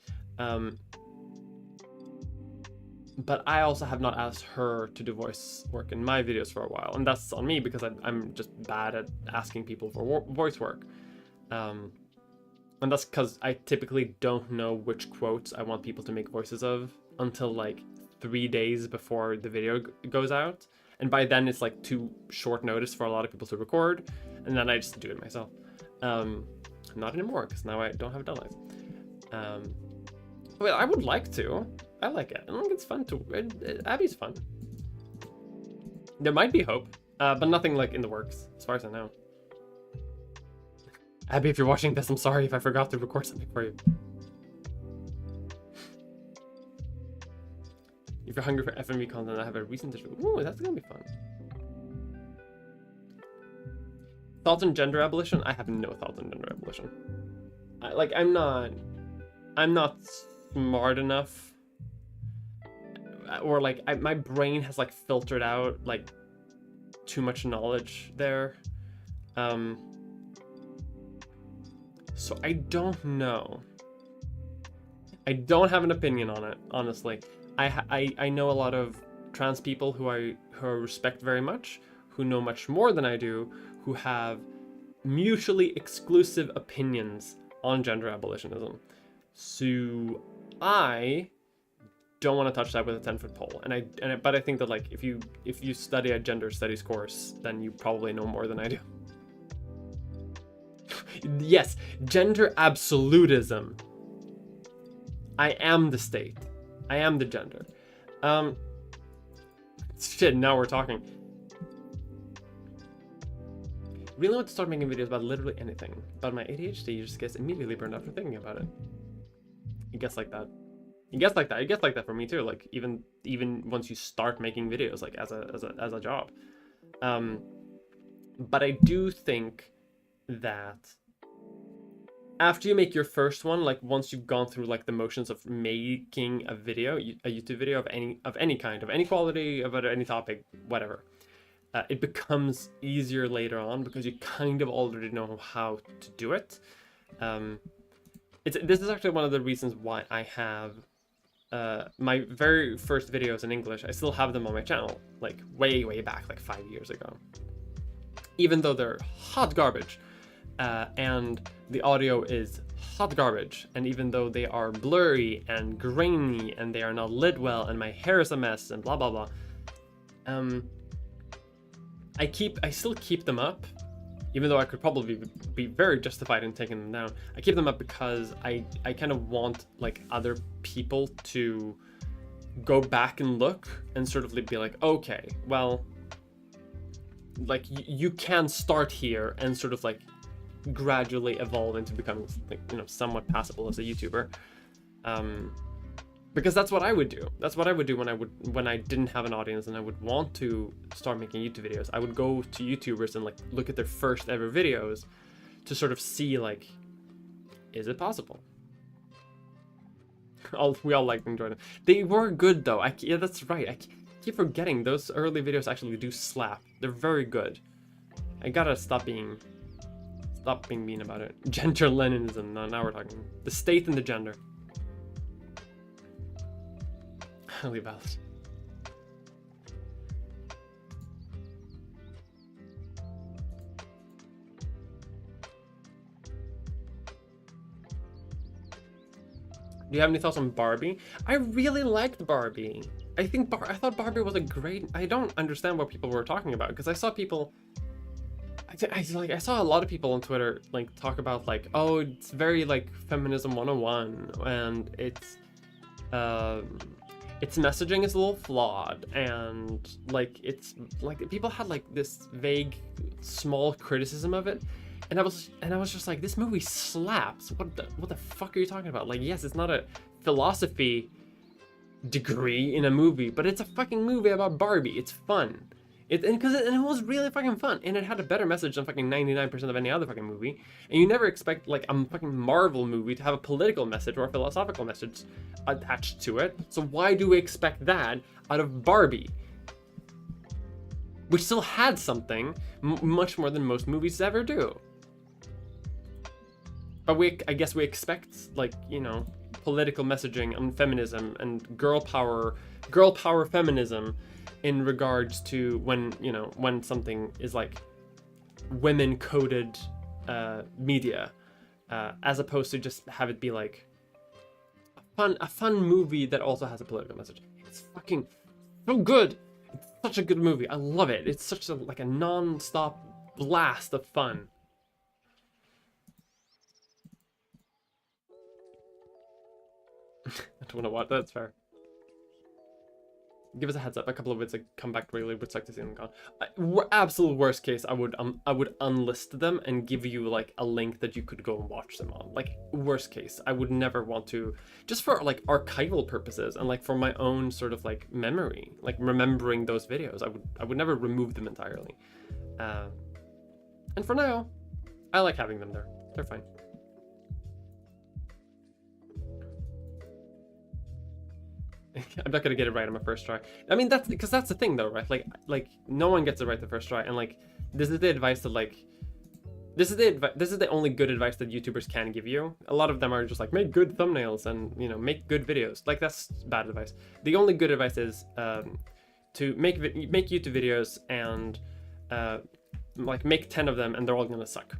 But I also have not asked her to do voice work in my videos for a while, and that's on me because I'm just bad at asking people for voice work. And that's because I typically don't know which quotes I want people to make voices of until like 3 days before the video goes out. And by then it's like too short notice for a lot of people to record, and then I just do it myself. Not anymore, because now I don't have deadlines. But I would like to. I like it. I think it's fun too. Abby's fun. There might be hope, but nothing like in the works, as far as I know. Abby, if you're watching this, I'm sorry if I forgot to record something for you. If you're hungry for FMV content, I have a recent issue. Ooh, that's gonna be fun. Thoughts on gender abolition? I have no thoughts on gender abolition. I'm not smart enough, or like my brain has like filtered out like too much knowledge there. So I don't know. I don't have an opinion on it, honestly. I know a lot of trans people who I respect very much, who know much more than I do, who have mutually exclusive opinions on gender abolitionism. So I don't want to touch that with a 10-foot pole. But I think that, like, if you study a gender studies course, then you probably know more than I do. Yes, gender absolutism. I am the state. I am the gender. Shit, now we're talking. Really want to start making videos about literally anything. But my ADHD just gets immediately burned after thinking about it. It gets like that. It gets like that. It gets like that for me too. Like even once you start making videos, like as a job. But I do think that after you make your first one, like once you've gone through like the motions of making a video, a YouTube video of any kind, of any quality, about any topic, whatever, it becomes easier later on because you kind of already know how to do it. This is actually one of the reasons why I have my very first videos in English. I still have them on my channel, like way back, like 5 years ago. Even though they're hot garbage. And the audio is hot garbage, and even though they are blurry and grainy and they are not lit well and my hair is a mess and blah blah blah, I still keep them up, even though I could probably be very justified in taking them down. I keep them up because I kind of want like other people to go back and look and sort of be like, okay, well, like you can start here and sort of like gradually evolve into becoming, like, you know, somewhat passable as a YouTuber, because that's what I would do. That's what I would do when I didn't have an audience and I would want to start making YouTube videos. I would go to YouTubers and like look at their first ever videos to sort of see, like, is it possible? We all liked and enjoyed them. They were good though. Yeah, that's right. I keep forgetting those early videos actually do slap. They're very good. I gotta stop being mean about it. Gender Leninism. No, now we're talking the state and the gender. Highly valid. Do you have any thoughts on Barbie? I really liked Barbie. I thought Barbie was a great. I don't understand what people were talking about, because I saw people. I saw a lot of people on Twitter like talk about like, oh, it's very like feminism 101, and its messaging is a little flawed, and like it's like people had like this vague small criticism of it, and I was just like, this movie slaps. What the fuck are you talking about? Like, yes, it's not a philosophy degree in a movie, but it's a fucking movie about Barbie. It's fun. It was really fucking fun, and it had a better message than fucking 99% of any other fucking movie. And you never expect like a fucking Marvel movie to have a political message or a philosophical message attached to it. So why do we expect that out of Barbie, which still had something much more than most movies ever do? But I guess we expect, like, you know, political messaging and feminism and girl power feminism in regards to when something is like women coded media, as opposed to just have it be like a fun movie that also has a political message. It's fucking so good. It's such a good movie. I love it. It's such a like a non-stop blast of fun. I don't know what. That's fair. Give us a heads up. A couple of vids that come back really would suck to see them gone. Absolute worst case, I would unlist them and give you like a link that you could go and watch them on. Like, worst case, I would never want to, just for like archival purposes and like for my own sort of like memory, like remembering those videos. I would never remove them entirely. And for now, I like having them there. They're fine. I'm not gonna get it right on my first try. I mean, that's because that's the thing though, right? Like no one gets it right the first try, and like this is the advice that like this is the only good advice that YouTubers can give you. A lot of them are just like make good thumbnails and make good videos. Like that's bad advice. The only good advice is to make YouTube videos and like make 10 of them and they're all gonna suck.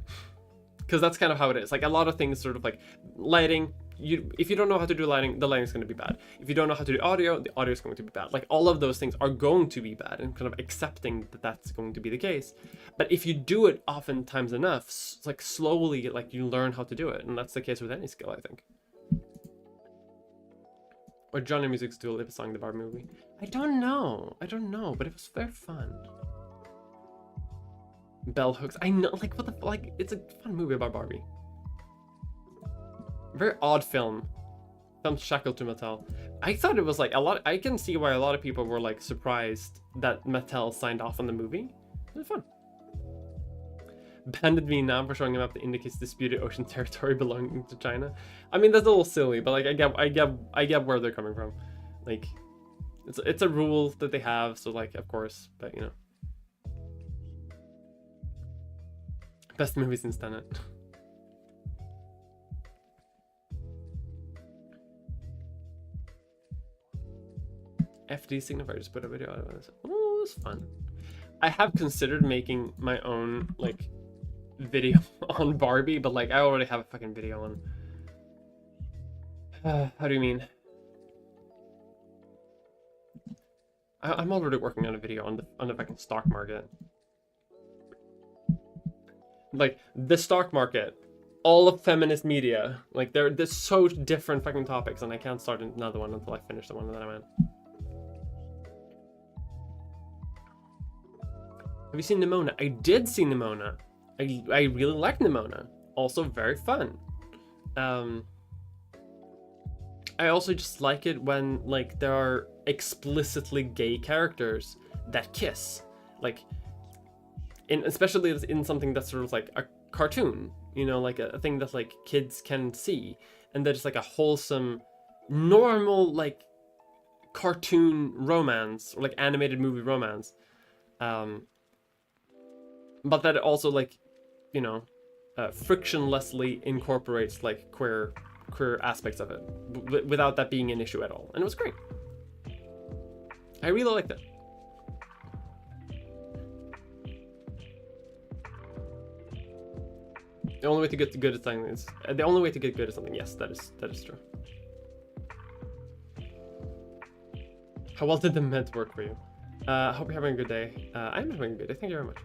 Because that's kind of how it is. Like a lot of things, sort of like lighting. If you don't know how to do lighting, the lighting is going to be bad. If you don't know how to do audio, the audio is going to be bad. Like all of those things are going to be bad, and kind of accepting that that's going to be the case. But if you do it oftentimes enough, like slowly, like you learn how to do it, and that's the case with any skill, I think. Or Johnny Music's Dua Lipa song, the Barbie movie. I don't know, but it was very fun. Bell hooks. I know, like what the like. It's a fun movie about Barbie. Very odd film shackled to Mattel. I thought it was like a lot. I can see why a lot of people were like surprised that Mattel signed off on the movie. It was fun. Banded Vietnam for showing a map that indicates disputed ocean territory belonging to China. I mean, that's a little silly, but like I get where they're coming from. Like it's a rule that they have, so like of course, but best movie since Tenet. FD signifier, just put a video out of this. Oh, it was fun. I have considered making my own like video on Barbie, but like I already have a fucking video on. How do you mean? I'm already working on a video on the fucking stock market. Like the stock market, all of feminist media, like they're so different fucking topics, and I can't start another one until I finish the one that I'm in. Have you seen Nimona? I did see Nimona. I really like Nimona. Also very fun. I also just like it when like there are explicitly gay characters that kiss. Like especially in something that's sort of like a cartoon, like a thing that like kids can see, and that it's like a wholesome, normal like cartoon romance or like animated movie romance. But that it also like, frictionlessly incorporates like queer aspects of it without that being an issue at all, and it was great. I really liked it. The only way to get good at something is yes, that is true. How well did the meds work for you? Hope you're having a good day. I'm having a good day. Thank you very much.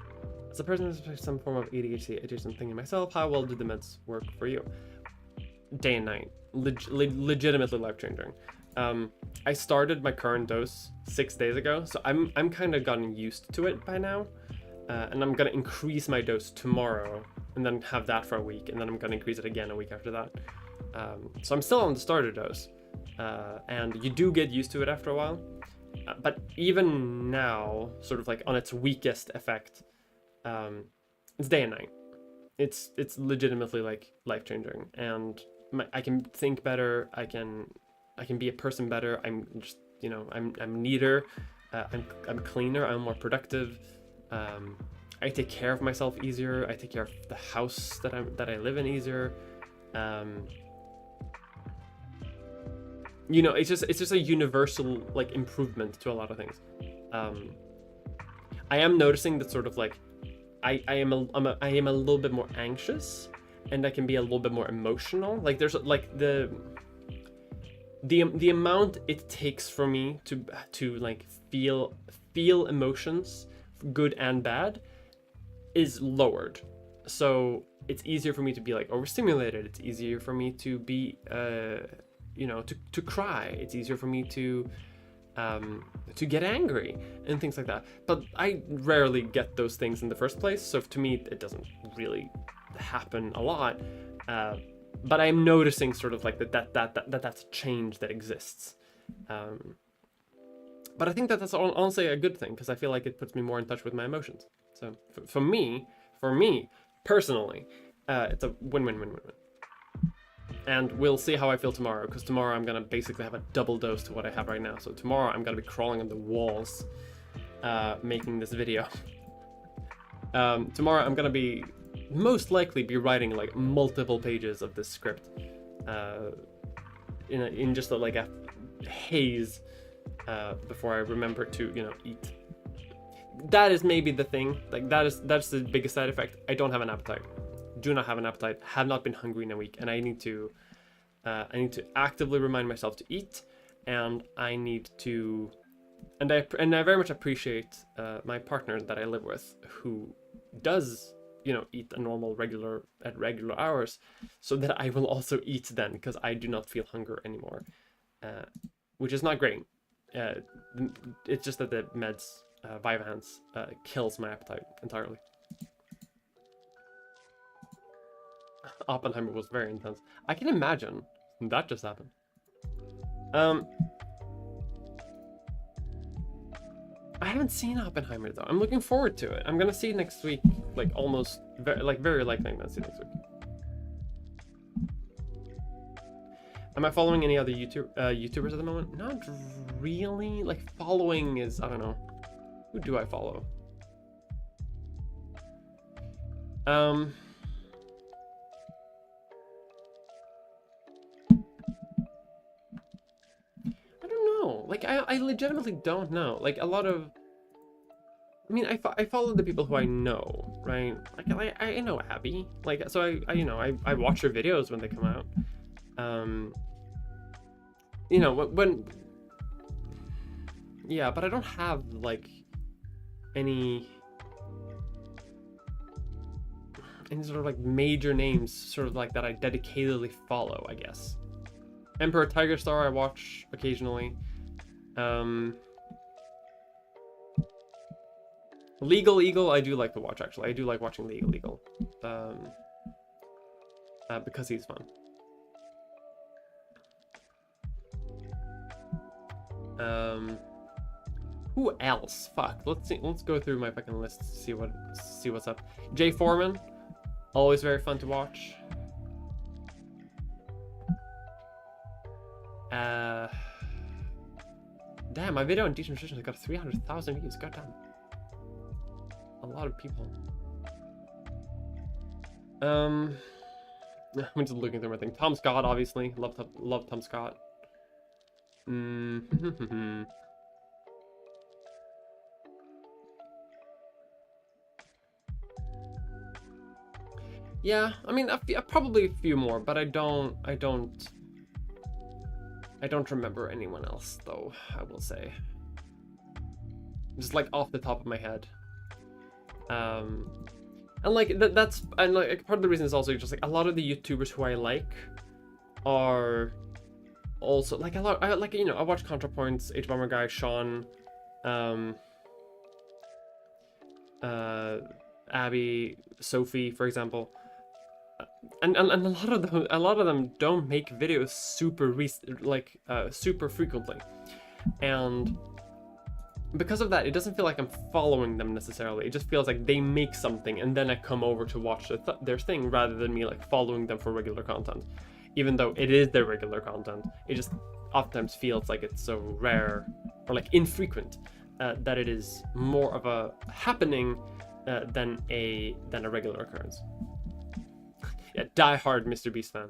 As a person with some form of ADHD, I do some thinking myself. How well did the meds work for you? Day and night. Legitimately life-changing. I started my current dose 6 days ago, so I'm kind of gotten used to it by now. And I'm gonna increase my dose tomorrow, and then have that for a week, and then I'm gonna increase it again a week after that. So I'm still on the starter dose, and you do get used to it after a while. But even now, sort of like on its weakest effect, it's day and night. It's legitimately like life-changing, and I can think better. I can be a person better. I'm just I'm neater. I'm cleaner. I'm more productive. I take care of myself easier. I take care of the house that I live in easier. It's just a universal like improvement to a lot of things. I am noticing that sort of like I am a little bit more anxious, and I can be a little bit more emotional. Like there's like the amount it takes for me to like feel emotions, good and bad, is lowered. So it's easier for me to be like overstimulated. It's easier for me to be to cry. It's easier for me to get angry and things like that. But I rarely get those things in the first place, so to me it doesn't really happen a lot. But I'm noticing sort of like that's a change that exists. But I think that's honestly a good thing, because I feel like it puts me more in touch with my emotions. So for me personally, it's a win-win-win-win-win. And we'll see how I feel tomorrow, because tomorrow I'm gonna basically have a double dose to what I have right now. So tomorrow I'm gonna be crawling on the walls, making this video. Tomorrow I'm gonna be most likely be writing like multiple pages of this script, in just like a haze, before I remember to eat. That is maybe the thing. Like that's the biggest side effect. I don't have an appetite. Do not have an appetite. Have not been hungry in a week, and I need to actively remind myself to eat, and I need to, and I very much appreciate my partner that I live with, who does eat a normal at regular hours, so that I will also eat then, because I do not feel hunger anymore, which is not great. It's just that the meds, Vyvanse, kills my appetite entirely. Oppenheimer was very intense. I can imagine that just happened. I haven't seen Oppenheimer though. I'm looking forward to it. I'm gonna see it next week. Like almost very likely I'm gonna see it next week. Am I following any other YouTubers at the moment? Not really. Like following is, I don't know. Who do I follow? I don't know. Like I legitimately don't know. Like a lot of, I mean, I follow the people who I know, right? Like I know Abby. Like so I watch her videos when they come out. When yeah, but I don't have like any sort of like major names sort of like that I dedicatedly follow, I guess. Emperor Tiger Star I watch occasionally. Legal Eagle I do like to watch, actually. I do like watching Legal Eagle. Because he's fun. Who else? Fuck. Let's go through my fucking list to see what's up. Jay Foreman, always very fun to watch. Damn, my video on Teach Nutrition has got 300,000 views. Goddamn. A lot of people. I'm just looking through my thing. Tom Scott, obviously. Love Tom Scott. Yeah, I mean, probably a few more, but I don't remember anyone else, though, I will say. Just like off the top of my head. And like that's like part of the reason is also just like a lot of the YouTubers who I like are also like I watch ContraPoints, H Bomber Guy, Sean, Abby, Sophie, for example. And a lot of them don't make videos super frequently, and because of that, it doesn't feel like I'm following them necessarily. It just feels like they make something and then I come over to watch their thing, rather than me like following them for regular content. Even though it is their regular content, it just oftentimes feels like it's so rare or like infrequent that it is more of a happening than a regular occurrence. Yeah, die-hard Mr. Beast fan.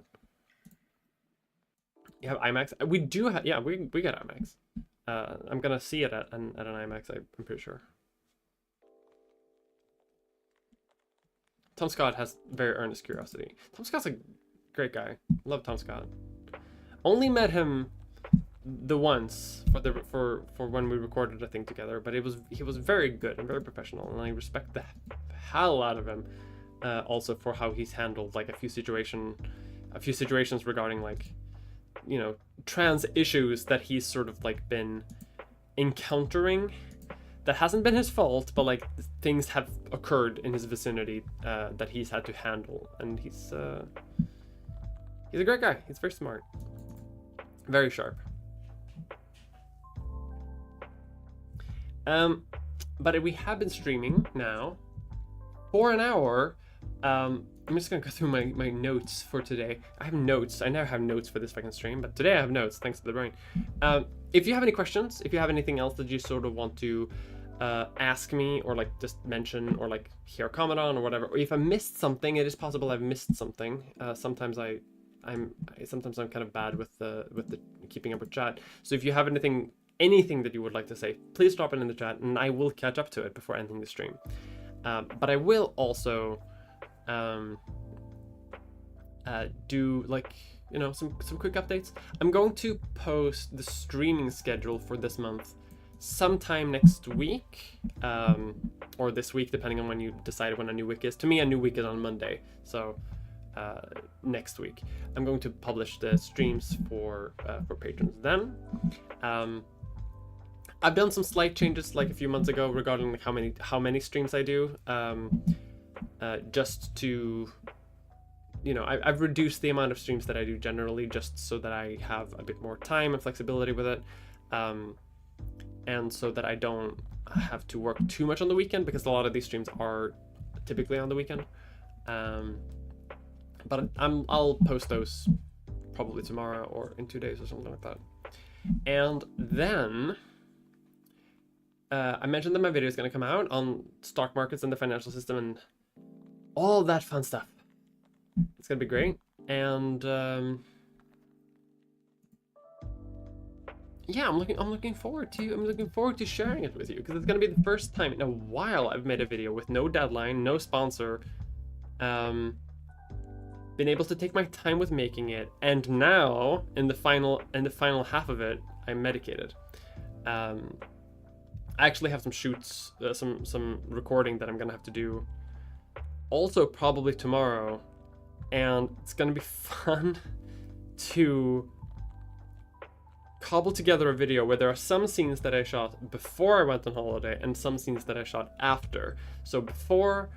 You have IMAX? We do have, yeah, we got IMAX. I'm gonna see it at an IMAX, I'm pretty sure. Tom Scott has very earnest curiosity. Tom Scott's a great guy. Love Tom Scott. Only met him the once for when we recorded a thing together, but he was very good and very professional, and I respect the hell out of him. Also for how he's handled like a few situations regarding like, trans issues that he's sort of like been encountering. That hasn't been his fault, but like things have occurred in his vicinity that he's had to handle, and he's a great guy. He's very smart, very sharp. But we have been streaming now for an hour. I'm just gonna go through my notes for today. I have notes. I never have notes for this fucking stream, but today I have notes, thanks to the brain. If you have any questions, if you have anything else that you sort of want to ask me, or like just mention, or like hear a comment on, or whatever, or if I missed something, it is possible I've missed something. Sometimes I'm kind of bad with the keeping up with chat. So if you have anything that you would like to say, please drop it in the chat, and I will catch up to it before ending the stream. But I will also do, like, you know, some quick updates. I'm going to post the streaming schedule for this month sometime next week, or this week, depending on when you decide when a new week is. To me, a new week is on Monday, so next week I'm going to publish the streams for patrons then. I've done some slight changes like a few months ago regarding like how many streams I do, just to, you know, I've reduced the amount of streams that I do generally, just so that I have a bit more time and flexibility with it, and so that I don't have to work too much on the weekend, because a lot of these streams are typically on the weekend. But I'll post those probably tomorrow or in 2 days or something like that. And then I mentioned that my video is going to come out on stock markets and the financial system and all that fun stuff. It's going to be great. And yeah, I'm looking forward to sharing it with you, because it's going to be the first time in a while I've made a video with no deadline, no sponsor. Been able to take my time with making it, and now in the final half of it, I'm medicated. I actually have some shoots, some recording that I'm gonna have to do, also probably tomorrow, and it's gonna be fun to cobble together a video where there are some scenes that I shot before I went on holiday and some scenes that I shot after. So before,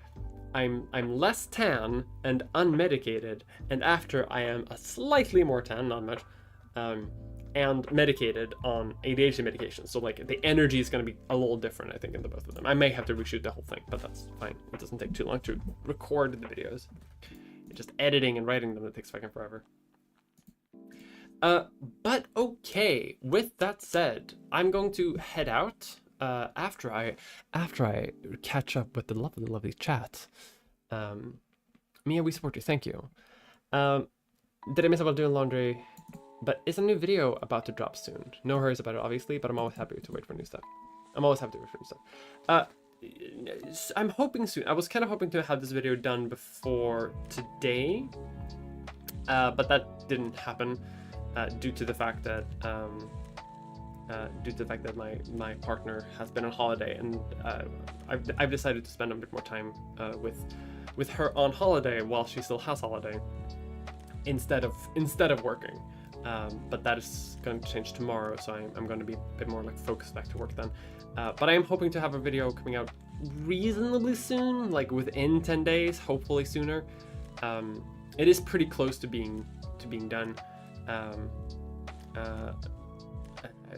I'm less tan and unmedicated, and after I am a slightly more tan, not much, and medicated on ADHD medication. So like the energy is going to be a little different, I think, in the both of them. I may have to reshoot the whole thing, but that's fine. It doesn't take too long to record the videos. It's just editing and writing them that takes fucking forever. But okay, with that said, I'm going to head out. After I catch up with the lovely chat. Mia, we support you. Thank you. Did I miss about doing laundry? But is a new video about to drop soon? No hurries about it, obviously, but I'm always happy to wait for new stuff. I'm always happy to wait for new stuff. I'm hoping soon. I was kind of hoping to have this video done before today, but that didn't happen due to the fact that my partner has been on holiday, and I've decided to spend a bit more time with her on holiday while she still has holiday, instead of working. But that is going to change tomorrow, so I'm going to be a bit more like focused back to work then. But I am hoping to have a video coming out reasonably soon, like within 10 days, hopefully sooner. It is pretty close to being done.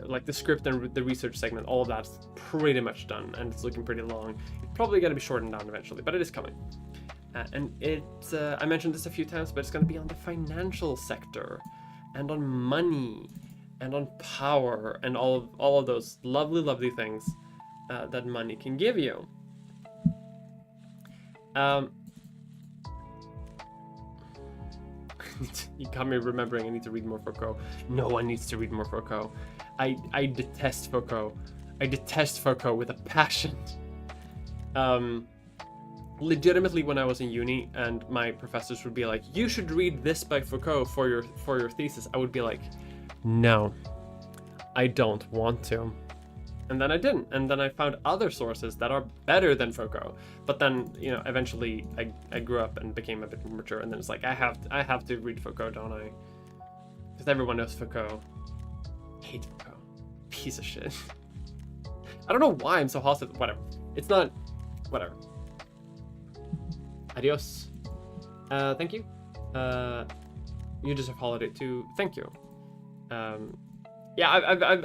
Like the script and the research segment, all of that's pretty much done, and it's looking pretty long. It's probably going to be shortened down eventually, but it is coming. And it's I mentioned this a few times, but it's going to be on the financial sector, and on money, and on power, and all of those lovely things that money can give you. You got me remembering I need to read more Foucault. No one needs to read more Foucault. I detest Foucault. I detest Foucault with a passion. Legitimately, when I was in uni and my professors would be like, you should read this by Foucault for your thesis, I would be like, no, I don't want to. And then I didn't, and then I found other sources that are better than Foucault. But then, you know, eventually I grew up and became a bit more mature, and then it's like, I have to read Foucault, don't I? Because everyone knows Foucault. Hate Foucault. Piece of shit. I don't know why I'm so hostile. Whatever. It's not. Whatever. Adios. Thank you. You deserve holiday too. Thank you. Yeah,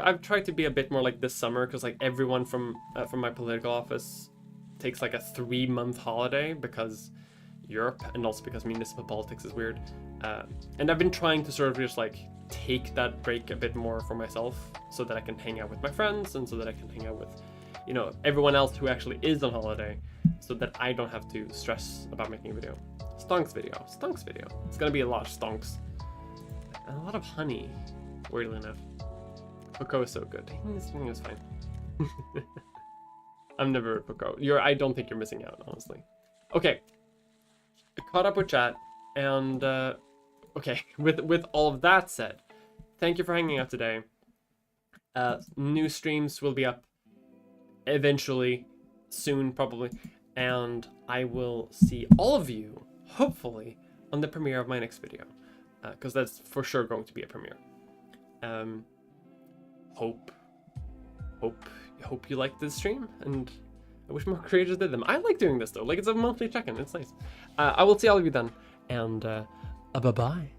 I've tried to be a bit more like this summer, because like everyone from my political office takes like a 3-month holiday, because Europe, and also because municipal politics is weird. And I've been trying to sort of just like take that break a bit more for myself, so that I can hang out with my friends, and so that I can hang out with, you know, everyone else who actually is on holiday, so that I don't have to stress about making a video. Stonks video. It's gonna be a lot of stonks. And a lot of honey, weirdly enough. Cocoa is so good. This thing is fine. I'm never Cocoa. I don't think you're missing out, honestly. Okay. I caught up with chat, and okay, with all of that said, thank you for hanging out today. New streams will be up eventually, soon probably, and I will see all of you, hopefully, on the premiere of my next video, because that's for sure going to be a premiere. Hope you liked this stream, and I wish more creators did them. I like doing this though, like it's a monthly check-in, it's nice. I will see all of you then, and bye-bye.